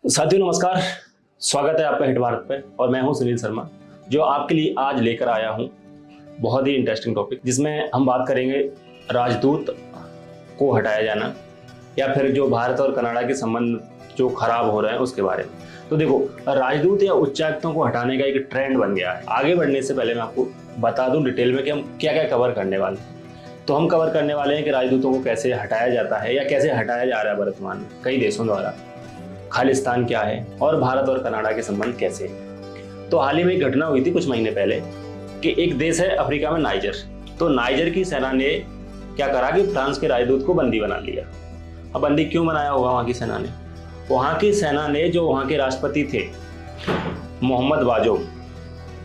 साथियों नमस्कार, स्वागत है आपका हिट भारत पे। और मैं हूं सुनील शर्मा, जो आपके लिए आज लेकर आया हूं बहुत ही इंटरेस्टिंग टॉपिक, जिसमें हम बात करेंगे राजदूत को हटाया जाना या फिर जो भारत और कनाडा के संबंध जो खराब हो रहे हैं उसके बारे में। तो देखो, राजदूत या उच्चायुक्तों को हटाने का एक ट्रेंड बन गया है। आगे बढ़ने से पहले मैं आपको बता दूं डिटेल में कि हम क्या क्या कवर करने वाले हैं। तो हम कवर करने वाले हैं कि राजदूतों को कैसे हटाया जाता है या कैसे हटाया जा रहा है वर्तमान में कई देशों द्वारा, खालिस्तान क्या है और भारत और कनाडा के संबंध कैसे हैं। तो हाल ही में एक घटना हुई थी कुछ महीने पहले कि एक देश है अफ्रीका में नाइजर। तो नाइजर की सेना ने क्या करा कि फ्रांस के राजदूत को बंदी बना लिया। अब बंदी क्यों बनाया होगा वहां की सेना ने? वहां की सेना ने जो वहां के राष्ट्रपति थे मोहम्मद बाजो,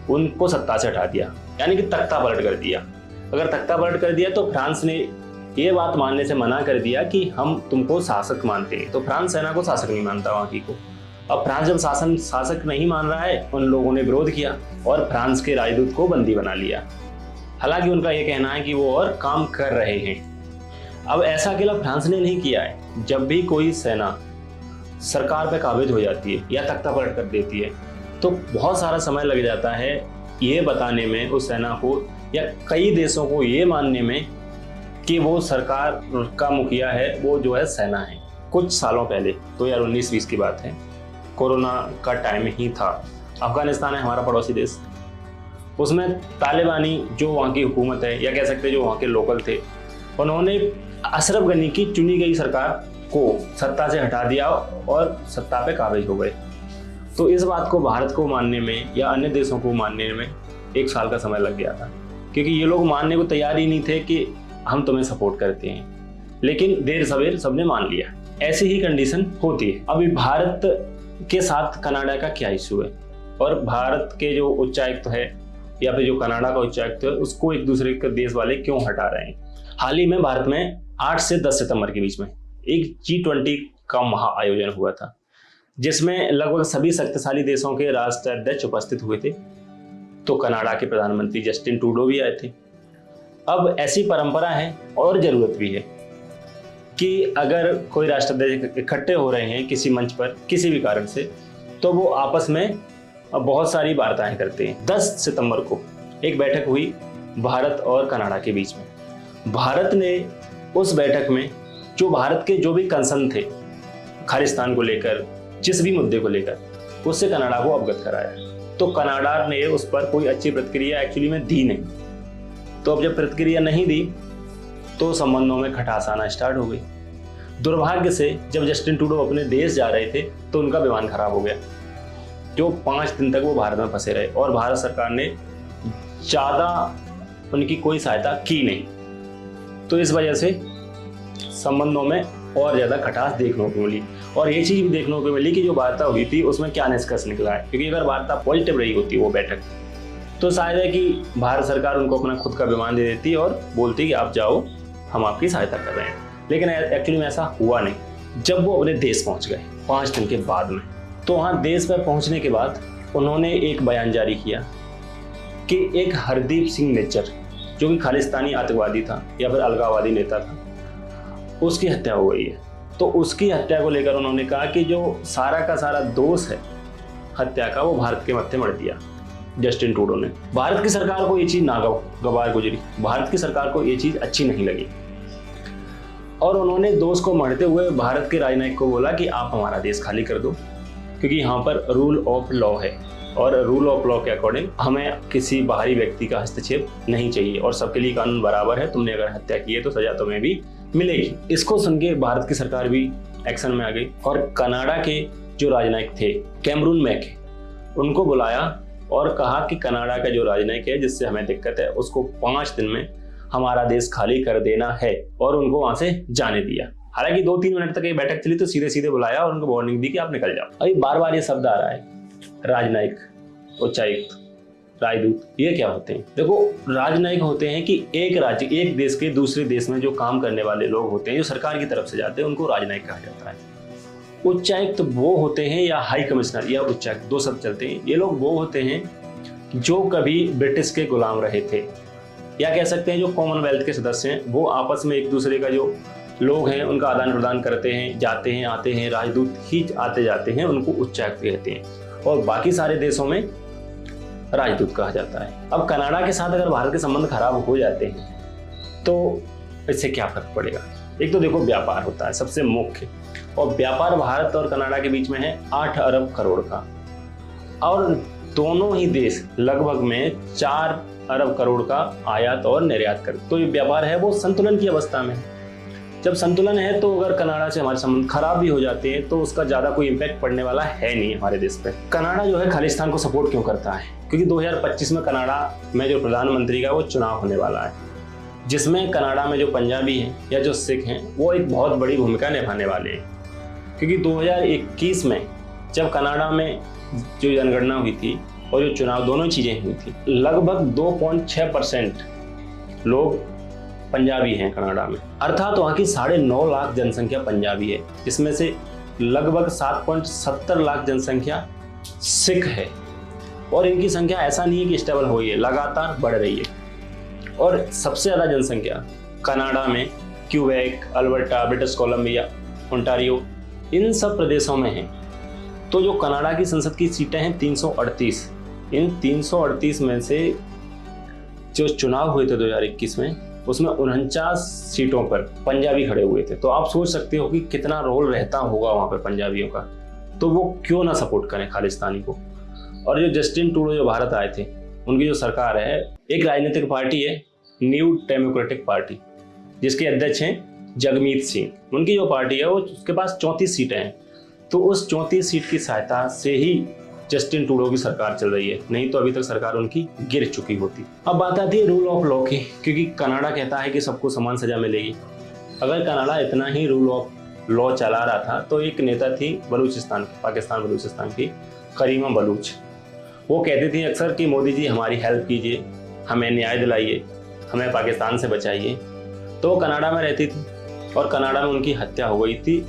उनको सत्ता से हटा दिया, यानी कि तख्ता पलट कर दिया। अगर तख्ता पलट कर दिया तो फ्रांस ने ये बात मानने से मना कर दिया कि हम तुमको शासक मानते हैं। तो फ्रांस सेना को शासक नहीं मानता वहां की को। अब फ्रांस जब शासक नहीं मान रहा है, उन लोगों ने विरोध किया और फ्रांस के राजदूत को बंदी बना लिया। हालांकि उनका ये कहना है कि वो और काम कर रहे हैं। अब ऐसा अकेला फ्रांस ने नहीं किया है। जब भी कोई सेना सरकार पे काबिज हो जाती है या तख्ता पलट कर देती है तो बहुत सारा समय लग जाता है ये बताने में उस सेना को या कई देशों को ये मानने में कि वो सरकार का मुखिया है, वो जो है सेना है। कुछ सालों पहले 2019-20 की बात है, कोरोना का टाइम ही था। अफगानिस्तान है हमारा पड़ोसी देश, उसमें तालिबानी जो वहाँ की हुकूमत है या कह सकते हैं जो वहाँ के लोकल थे, उन्होंने अशरफ गनी की चुनी गई सरकार को सत्ता से हटा दिया और सत्ता पे काबिज हो गए। तो इस बात को भारत को मानने में या अन्य देशों को मानने में 1 साल का समय लग गया था, क्योंकि ये लोग मानने को तैयार ही नहीं थे कि हम तुम्हें सपोर्ट करते हैं। लेकिन देर सवेर सबने मान लिया। ऐसी ही कंडीशन होती है। अभी भारत के साथ कनाडा का क्या इशू है और भारत के जो उच्चायुक्त है या फिर जो कनाडा का उच्चायुक्त है उसको एक दूसरे के देश वाले क्यों हटा रहे हैं? हाल ही में भारत में 8 से 10 सितंबर के बीच में एक G20 का महा आयोजन हुआ था, जिसमें लगभग सभी शक्तिशाली देशों के राष्ट्राध्यक्ष उपस्थित हुए थे। तो कनाडा के प्रधानमंत्री जस्टिन ट्रूडो भी आए थे। अब ऐसी परंपरा है और जरूरत भी है कि अगर कोई राष्ट्राध्यक्ष इकट्ठे हो रहे हैं किसी मंच पर किसी भी कारण से, तो वो आपस में बहुत सारी वार्ताएं करते हैं। 10 सितंबर को एक बैठक हुई भारत और कनाडा के बीच में। भारत ने उस बैठक में जो भारत के जो भी कंसर्न थे खालिस्तान को लेकर, जिस भी मुद्दे को लेकर, उससे कनाडा को अवगत कराया। तो कनाडा ने उस पर कोई अच्छी प्रतिक्रिया एक्चुअली में दी नहीं। तो अब जब प्रतिक्रिया नहीं दी तो संबंधों में खटास आना स्टार्ट हो गई। दुर्भाग्य से जब जस्टिन ट्रूडो अपने देश जा रहे थे तो उनका विमान खराब हो गया, जो 5 दिन तक वो भारत में फंसे रहे और भारत सरकार ने ज़्यादा उनकी कोई सहायता की नहीं। तो इस वजह से संबंधों में और ज़्यादा खटास देखने को मिली। और ये चीज़ भी देखने को मिली कि जो वार्ता हुई थी उसमें क्या निष्कर्ष निकला है, क्योंकि अगर वार्ता पॉजिटिव रही होती वो बैठक, तो शायद है कि भारत सरकार उनको अपना खुद का विमान दे देती और बोलती कि आप जाओ, हम आपकी सहायता कर रहे हैं। लेकिन एक्चुअली में ऐसा हुआ नहीं। जब वो अपने देश पहुंच गए 5 दिन के बाद में, तो वहाँ देश पर पहुंचने के बाद उन्होंने एक बयान जारी किया कि एक हरदीप सिंह निज्जर, जो कि खालिस्तानी आतंकवादी था या फिर अलगाववादी नेता था, उसकी हत्या हो गई है। तो उसकी हत्या को लेकर उन्होंने कहा कि जो सारा का सारा दोष है हत्या का, वो भारत के मत्थे मढ़ दिया जस्टिन ट्रूडो ने। भारत की सरकार को ये चीज नागवार गुजरी, भारत की सरकार को ये चीज अच्छी नहीं लगी और उन्होंने दोष को मढ़ते हुए भारत के राजनयिक को बोला कि आप हमारा देश खाली कर दो, क्योंकि यहाँ पर रूल ऑफ लॉ है और रूल ऑफ लॉ के अकॉर्डिंग हमें किसी बाहरी व्यक्ति का हस्तक्षेप नहीं चाहिए और सबके लिए कानून बराबर है। तुमने अगर हत्या की है तो सजा तुम्हें भी मिलेगी। इसको सुन के भारत की सरकार भी एक्शन में आ गई और कनाडा के जो राजनयिक थे कैमरून मैके, उनको बुलाया और कहा कि कनाडा का जो राजनयिक है जिससे हमें दिक्कत है उसको 5 दिन में हमारा देश खाली कर देना है, और उनको वहां से जाने दिया। हालांकि 2-3 मिनट तक ये बैठक चली तो सीधे सीधे बुलाया और उनको वार्निंग दी कि आप निकल जाओ। अभी बार बार ये शब्द आ रहा है राजनयिक, उच्चायुक्त, राजदूत, ये क्या होते हैं? देखो, राजनयिक होते हैं कि एक राज्य, एक देश के दूसरे देश में जो काम करने वाले लोग होते हैं, जो सरकार की तरफ से जाते हैं, उनको राजनयिक कहा जाता है। उच्चायुक्त वो होते हैं या हाई कमिश्नर या उच्चायुक्त, 2 शब्द चलते हैं। ये लोग वो होते हैं जो कभी ब्रिटिश के गुलाम रहे थे या कह सकते हैं जो कॉमनवेल्थ के सदस्य हैं। वो आपस में एक दूसरे का जो लोग हैं उनका आदान प्रदान करते हैं, जाते हैं आते हैं, राजदूत ही आते जाते हैं, उनको उच्चायुक्त कहते हैं और बाकी सारे देशों में राजदूत कहा जाता है। अब कनाडा के साथ अगर भारत के संबंध खराब हो जाते हैं तो इससे क्या फर्क पड़ेगा? एक तो देखो व्यापार होता है सबसे मुख्य, और व्यापार भारत और कनाडा के बीच में है 8 अरब करोड़ का, और दोनों ही देश लगभग में 4 अरब करोड़ का आयात और निर्यात करते। तो ये व्यापार है वो संतुलन की अवस्था में। जब संतुलन है तो अगर कनाडा से हमारे संबंध खराब भी हो जाते हैं तो उसका ज्यादा कोई इम्पैक्ट पड़ने वाला है नहीं हमारे देश पे। कनाडा जो है खालिस्तान को सपोर्ट क्यों करता है? क्योंकि 2025 में कनाडा में जो प्रधानमंत्री का वो चुनाव होने वाला है, जिसमें कनाडा में जो पंजाबी हैं या जो सिख हैं वो एक बहुत बड़ी भूमिका निभाने वाले हैं। क्योंकि 2021 में जब कनाडा में जो जनगणना हुई थी और जो चुनाव, दोनों चीज़ें हुई थी, लगभग 2.6% लोग पंजाबी हैं कनाडा में, अर्थात वहाँ की 9.5 लाख जनसंख्या पंजाबी है, जिसमें से लगभग 7.70 लाख जनसंख्या सिख है। और इनकी संख्या ऐसा नहीं है कि स्टेबल हो रही है, लगातार बढ़ रही है। और सबसे ज़्यादा जनसंख्या कनाडा में Quebec, Alberta, British Columbia, Ontario, इन सब प्रदेशों में है। तो जो कनाडा की संसद की सीटें हैं 338, इन 338 में से जो चुनाव हुए थे 2021 में, उसमें 49 सीटों पर पंजाबी खड़े हुए थे। तो आप सोच सकते हो कि कितना रोल रहता होगा वहाँ पर पंजाबियों का। तो वो क्यों ना सपोर्ट करें खालिस्तानी को। और जो जस्टिन ट्रूडो जो भारत आए थे, उनकी जो सरकार है, एक राजनीतिक पार्टी है न्यू डेमोक्रेटिक पार्टी, जिसके अध्यक्ष हैं जगमीत सिंह। उनकी जो पार्टी है वो, उसके पास 34 सीटें हैं। तो उस 34 सीट की सहायता से ही जस्टिन ट्रूडो की सरकार चल रही है, नहीं तो अभी तक सरकार उनकी गिर चुकी होती। अब बात आती है रूल ऑफ लॉ की, क्योंकि कनाडा कहता है कि सबको समान सजा मिलेगी। अगर कनाडा इतना ही रूल ऑफ लॉ चला रहा था तो एक नेता थी बलूचिस्तान, पाकिस्तान बलूचिस्तान की, करीमा बलूच। वो कहती थी अक्सर कि मोदी जी हमारी हेल्प कीजिए, हमें न्याय दिलाइए, हमें पाकिस्तान से बचाइए। तो वो कनाडा में रहती थी और कनाडा में उनकी हत्या हो गई थी।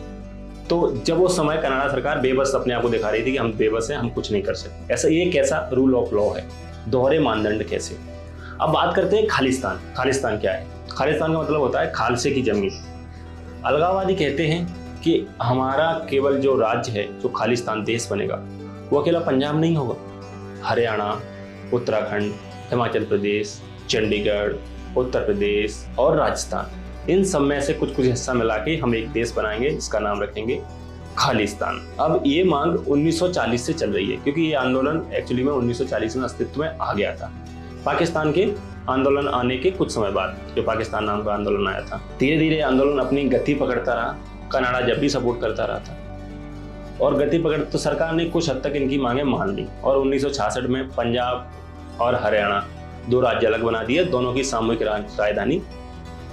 तो जब उस समय कनाडा सरकार बेबस अपने आप को दिखा रही थी कि हम बेबस हैं, हम कुछ नहीं कर सकते। ऐसा ये कैसा रूल ऑफ लॉ है, दोहरे मानदंड कैसे। अब बात करते हैं खालिस्तान। खालिस्तान क्या है? खालिस्तान का मतलब होता है खालसे की जमीन। अलगाववादी कहते हैं कि हमारा केवल जो राज्य है, जो खालिस्तान देश बनेगा, वो अकेला पंजाब नहीं होगा, हरियाणा, उत्तराखंड, हिमाचल प्रदेश, चंडीगढ़, उत्तर प्रदेश और राजस्थान, इन सब में से कुछ कुछ हिस्सा मिला के हम एक देश बनाएंगे जिसका नाम रखेंगे खालिस्तान। अब ये मांग 1940 से चल रही है, क्योंकि ये आंदोलन एक्चुअली में 1940 में अस्तित्व में आ गया था। पाकिस्तान के आंदोलन आने के कुछ समय बाद जो पाकिस्तान नाम का आंदोलन आया था, धीरे धीरे आंदोलन अपनी गति पकड़ता रहा। कनाडा जब भी सपोर्ट करता रहा था और गति पकड़, तो सरकार ने कुछ हद तक इनकी मांगें मान ली और 1966 में पंजाब और हरियाणा 2 राज्य अलग बना दिए। दोनों की सामूहिक राजधानी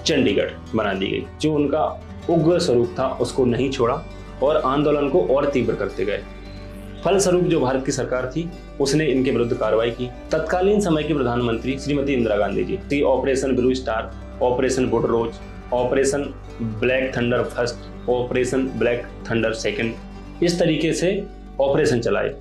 चंडीगढ़ बना दी गई। जो उनका उग्र स्वरूप था उसको नहीं छोड़ा और आंदोलन को और तीव्र करते गए। फलस्वरूप जो भारत की सरकार थी उसने इनके विरुद्ध कार्रवाई की। तत्कालीन समय की प्रधानमंत्री Shrimati Indira Gandhi ji Operation Blue Star, Operation Woodrose, Operation Black Thunder first, Operation Black Thunder second, इस तरीके से ऑपरेशन चलाए।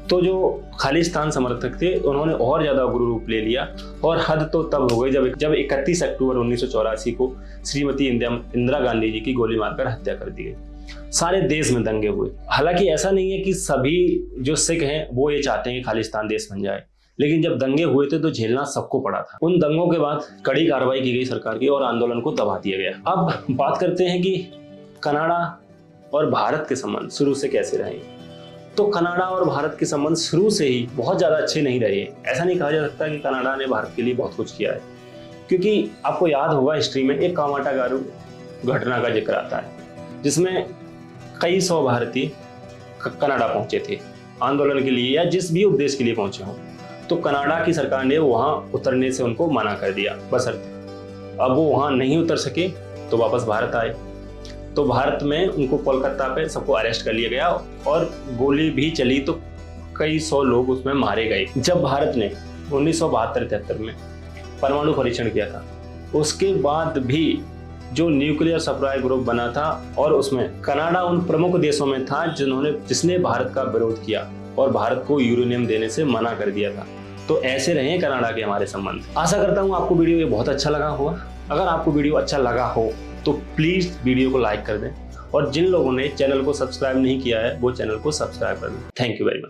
तो जो खालिस्तान समर्थक थे उन्होंने और ज्यादा उग्र रूप ले लिया और हद तो तब हो गई जब 31 अक्टूबर 1984 को श्रीमती इंदिरा गांधी जी की गोली मारकर हत्या कर दी गई। सारे देश में दंगे हुए। हालांकि ऐसा नहीं है कि सभी जो सिख हैं वो ये चाहते हैं कि खालिस्तान देश बन जाए, लेकिन जब दंगे हुए थे तो झेलना सबको पड़ा था। उन दंगों के बाद कड़ी कार्रवाई की गई सरकार की और आंदोलन को दबा दिया गया। अब बात करते हैं कि कनाडा और भारत के संबंध शुरू से कैसे रहे। तो कनाडा और भारत के संबंध शुरू से ही बहुत ज़्यादा अच्छे नहीं रहे। ऐसा नहीं कहा जा सकता कि कनाडा ने भारत के लिए बहुत कुछ किया है, क्योंकि आपको याद होगा हिस्ट्री में एक कामाटागारू घटना का जिक्र आता है जिसमें कई 100 भारतीय कनाडा पहुंचे थे आंदोलन के लिए या जिस भी उद्देश्य के लिए पहुंचे हों। तो कनाडा की सरकार ने वहाँ उतरने से उनको मना कर दिया बशर्ते अब वो वहाँ नहीं उतर सके तो वापस भारत आए। तो भारत में उनको कोलकाता पे सबको अरेस्ट कर लिया गया और गोली भी चली तो कई 100 लोग उसमें मारे गए। जब भारत ने 1972-73 में परमाणु परीक्षण किया था, उसके बाद भी जो न्यूक्लियर सप्लाई ग्रुप बना था और उसमें कनाडा उन प्रमुख देशों में था जिसने भारत का विरोध किया और भारत को यूरेनियम देने से मना कर दिया था। तो ऐसे रहे कनाडा के हमारे संबंध। आशा करता हूँ आपको वीडियो ये बहुत अच्छा लगा होगा। अगर आपको वीडियो अच्छा लगा हो तो प्लीज़ वीडियो को लाइक कर दें और जिन लोगों ने चैनल को सब्सक्राइब नहीं किया है वो चैनल को सब्सक्राइब कर दें। Thank you very much.